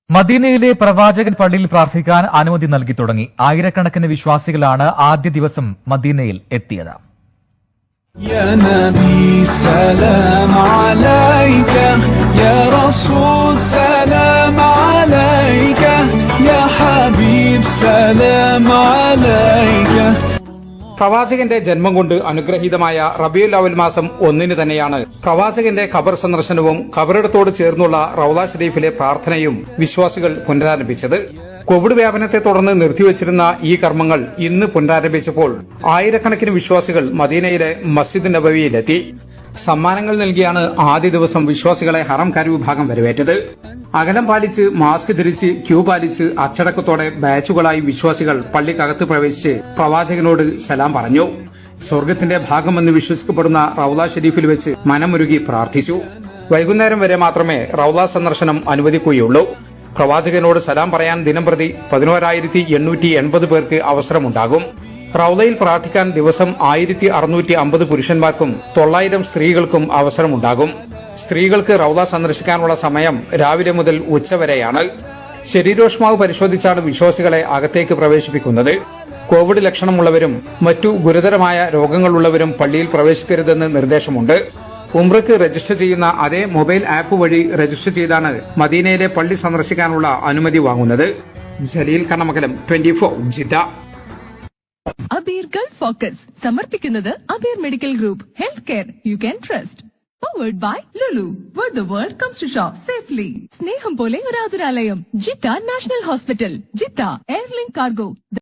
മദീനയിലെ പ്രവാചകൻ പള്ളിയിൽ പ്രാർത്ഥിക്കാൻ അനുമതി നൽകി തുടങ്ങി. ആയിരക്കണക്കിന് വിശ്വാസികളാണ് ആദ്യ ദിവസം മദീനയിൽ എത്തിയത്. يا نبي سلام عليك يا رسول سلام عليك يا حبيب سلام عليك. പ്രവാചകന്റെ ജന്മം കൊണ്ട് അനുഗ്രഹീതമായ റബീഉൽ അവൽ മാസം 1 തന്നെയാണ് പ്രവാചകന്റെ ഖബർ സന്ദർശനവും ഖബറിടത്തോട് ചേർന്നുള്ള റൗള ഷരീഫിലെ പ്രാർത്ഥനയും വിശ്വാസികൾ പുനരാരംഭിച്ചത്. കോവിഡ് വ്യാപനത്തെ തുടർന്ന് നിർത്തിവച്ചിരുന്ന ഈ കർമ്മങ്ങൾ ഇന്ന് പുനരാരംഭിച്ചപ്പോൾ ആയിരക്കണക്കിന് വിശ്വാസികൾ മദീനയിലെ മസ്ജിദ് നബവിയിലെത്തി. സമ്മാനങ്ങൾ നൽകിയാണ് ആദ്യ ദിവസം വിശ്വാസികളെ ഹറം കാര്യവിഭാഗം വരവേറ്റത്. അകലം പാലിച്ച്, മാസ്ക് ധരിച്ച്, ക്യൂ പാലിച്ച് അച്ചടക്കത്തോടെ ബാച്ചുകളായി വിശ്വാസികൾ പള്ളിക്കകത്ത് പ്രവേശിച്ച് പ്രവാചകനോട് സലാം പറഞ്ഞു. സ്വർഗത്തിന്റെ ഭാഗമെന്ന് വിശ്വസിക്കപ്പെടുന്ന റൗള ഷരീഫിൽ വെച്ച് മനമുരുകി പ്രാർത്ഥിച്ചു. വൈകുന്നേരം വരെ മാത്രമേ റൗള സന്ദർശനം അനുവദിക്കുകയുള്ളൂ. പ്രവാചകനോട് സലാം പറയാൻ ദിനംപ്രതി 11,880 പേർക്ക് അവസരമുണ്ടാകും. റൗളയിൽ പ്രാർത്ഥിക്കാൻ ദിവസം 1,650 പുരുഷന്മാർക്കും 900 സ്ത്രീകൾക്കും അവസരമുണ്ടാകും. സ്ത്രീകൾക്ക് റൗള സന്ദർശിക്കാനുള്ള സമയം രാവിലെ മുതൽ ഉച്ചവരെയാണ്. ശരീരോഷ്മാവ് പരിശോധിച്ചാണ് വിശ്വാസികളെ അകത്തേക്ക് പ്രവേശിപ്പിക്കുന്നത്. കോവിഡ് ലക്ഷണമുള്ളവരും മറ്റു ഗുരുതരമായ രോഗങ്ങളുള്ളവരും പള്ളിയിൽ പ്രവേശിക്കരുതെന്ന് നിർദ്ദേശമുണ്ട്. ഉംറയ്ക്ക് രജിസ്റ്റർ ചെയ്യുന്ന അതേ മൊബൈൽ ആപ്പ് വഴി രജിസ്റ്റർ ചെയ്താണ് മദീനയിലെ പള്ളി സന്ദർശിക്കാനുള്ള അനുമതി വാങ്ങുന്നത്. Jaleel Kannamangalam, 24 Jeddah. Abeer Gulf Focus സമർപ്പിക്കുന്നത് Abeer medical group, health care you can trust. Powered by Lulu, where the world comes to shop safely. സ്നേഹം പോലെ ഒരു ആതുരാലയം, Jeddah National Hospital, Jeddah Airlink cargo.